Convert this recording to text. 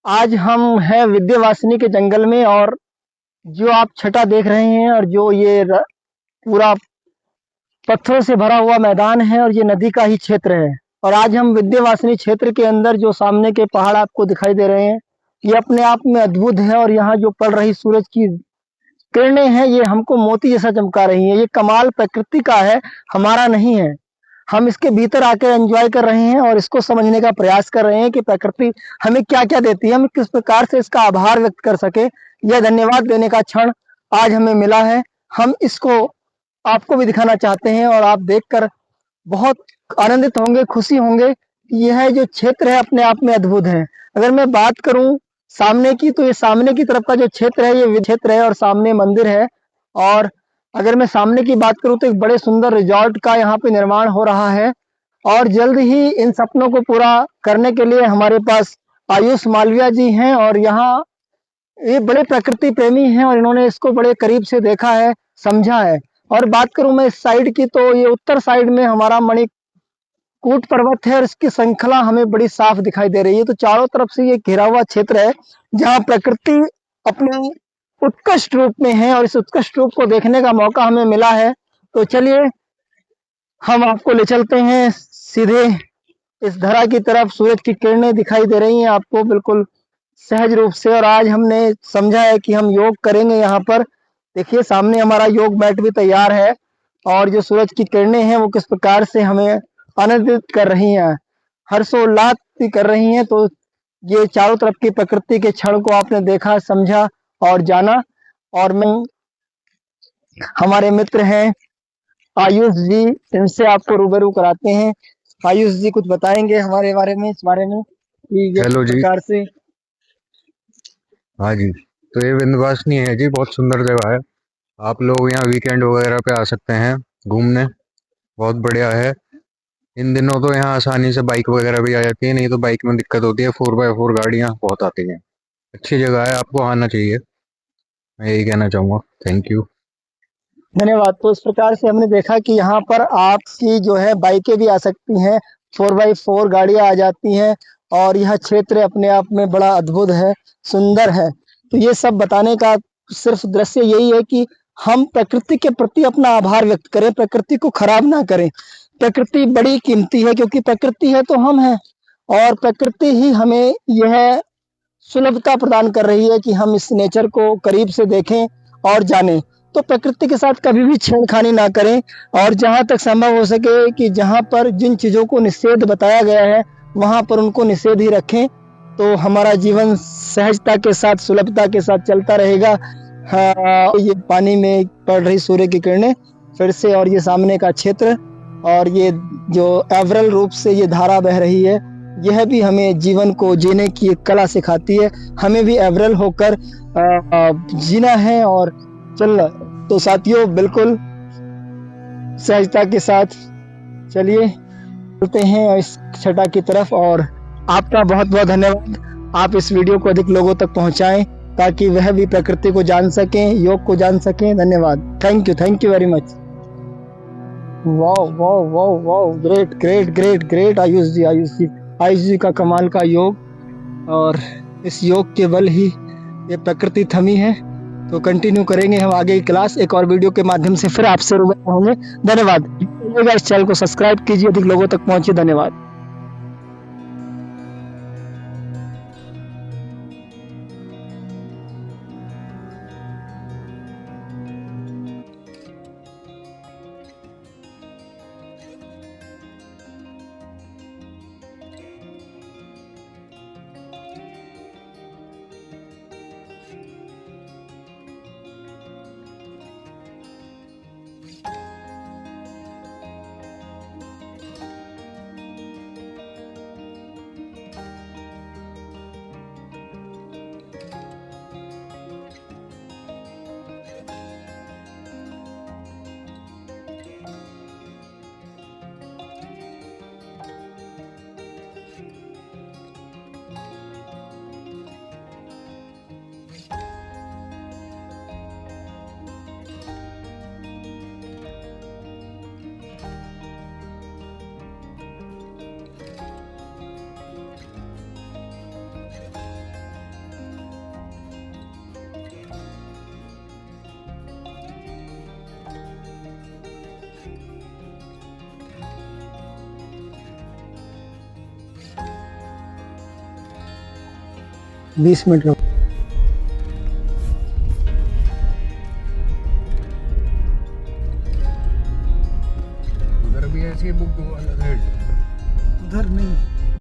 आज हम हैं विंध्यवासिनी के जंगल में। और जो आप छटा देख रहे हैं और जो ये पूरा पत्थरों से भरा हुआ मैदान है और ये नदी का ही क्षेत्र है। और आज हम विंध्यवासिनी क्षेत्र के अंदर जो सामने के पहाड़ आपको दिखाई दे रहे हैं, ये अपने आप में अद्भुत है। और यहाँ जो पड़ रही सूरज की किरणें हैं, ये हमको मोती जैसा चमका रही हैं। ये कमाल प्रकृति का है, हमारा नहीं है। हम इसके भीतर आकर एंजॉय कर रहे हैं और इसको समझने का प्रयास कर रहे हैं कि प्रकृति हमें क्या-क्या देती है, हम किस प्रकार से इसका आभार व्यक्त कर सके। यह धन्यवाद देने का क्षण आज हमें मिला है। हम इसको आपको भी दिखाना चाहते हैं और आप देखकर बहुत आनंदित होंगे, खुशी होंगे कि यह जो क्षेत्र है अपने आप में अद्भुत है। अगर मैं बात करूं सामने की, तो ये सामने की तरफ का जो क्षेत्र है, ये क्षेत्र है और सामने मंदिर है। और अगर मैं सामने की बात करूं तो एक बड़े सुंदर रिजॉर्ट का यहाँ पे निर्माण हो रहा है। और जल्द ही इन सपनों को पूरा करने के लिए हमारे पास आयुष मालविया जी हैं। और यहाँ ये बड़े प्रकृति प्रेमी हैं और इन्होंने इसको बड़े करीब से देखा है, समझा है। और बात करूं मैं इस साइड की, तो ये उत्तर साइड में हमारा मणिकूट पर्वत है और इसकी श्रृंखला हमें बड़ी साफ दिखाई दे रही है। तो चारों तरफ से ये घिरा हुआ क्षेत्र है जहाँ प्रकृति अपने उत्कृष्ट रूप में है और इस उत्कृष्ट रूप को देखने का मौका हमें मिला है। तो चलिए हम आपको ले चलते हैं सीधे इस धरा की तरफ। सूरज की किरणें दिखाई दे रही हैं आपको बिल्कुल सहज रूप से। और आज हमने समझा है कि हम योग करेंगे यहाँ पर। देखिए सामने हमारा योग मैट भी तैयार है और जो सूरज की किरणें हैं वो किस प्रकार से हमें आनंदित कर रही हैं, हर्षोल्लास भी कर रही हैं। तो ये चारों तरफ की प्रकृति के क्षण को आपने देखा, समझा और जाना। और मैं हमारे मित्र हैं आयुष जी, इनसे आपको रूबरू कराते हैं। आयुष जी कुछ बताएंगे हमारे बारे में, इस बारे में कि ये किस हेलो जी। प्रकार से। हाँ जी। तो ये विंध्यवासिनी है जी, बहुत सुंदर जगह है। आप लोग यहाँ वीकेंड वगैरह पे आ सकते हैं घूमने। बहुत बढ़िया है। इन दिनों तो यहाँ आसानी से बाइक वगैरह भी आ जाती है, नहीं तो बाइक में दिक्कत होती है। 4x4 गाड़ियाँ बहुत आती हैं। अच्छी जगह है, आपको आना चाहिए। मैं यही कहना चाहूँगा। Thank you. धन्यवाद। तो इस प्रकार से हमने देखा कि यहाँ पर आपकी जो है बाइकें भी आ सकती हैं, 4x4 गाड़ियाँ आ जाती हैं। और यह क्षेत्र अपने आप में बड़ा अद्भुत है, सुंदर है। तो ये सब बताने का सिर्फ दृश्य यही है कि हम प्रकृति के प्रति अपना आभार व्यक्त करें, प्रकृति को खराब ना करें। प्रकृति बड़ी कीमती है क्योंकि प्रकृति है तो हम हैं। और प्रकृति ही हमें यह सुलभता प्रदान कर रही है कि हम इस नेचर को करीब से देखें और जानें। तो प्रकृति के साथ कभी भी छेड़खानी ना करें। और जहाँ तक संभव हो सके कि जहाँ पर जिन चीज़ों को निषेध बताया गया है, वहाँ पर उनको निषेध ही रखें। तो हमारा जीवन सहजता के साथ, सुलभता के साथ चलता रहेगा। हाँ, ये पानी में पड़ रही सूर्य की किरणें फिर से, और ये सामने का क्षेत्र, और ये जो एवरल रूप से ये धारा बह रही है, यह भी हमें जीवन को जीने की एक कला सिखाती है। हमें भी एवरल होकर जीना है और चलना। तो साथियों बिल्कुल सहजता के साथ चलिए चलते हैं इस छटा की तरफ। और आपका बहुत बहुत धन्यवाद। आप इस वीडियो को अधिक लोगों तक पहुंचाएं ताकि वह भी प्रकृति को जान सकें, योग को जान सकें। धन्यवाद। Thank you very much. Wow wow wow wow, great great great great. Ayush ji, Ayush ji का कमाल का योग। और इस योग के बल ही ये प्रकृति थमी है। तो कंटिन्यू करेंगे हम आगे की क्लास एक और वीडियो के माध्यम से, फिर आपसे रूबरू होंगे। धन्यवाद। इस चैनल को सब्सक्राइब कीजिए, अधिक लोगों तक पहुंचे। धन्यवाद। 20 मिनट का। उधर भी ऐसी बुक वाला रेट उधर नहीं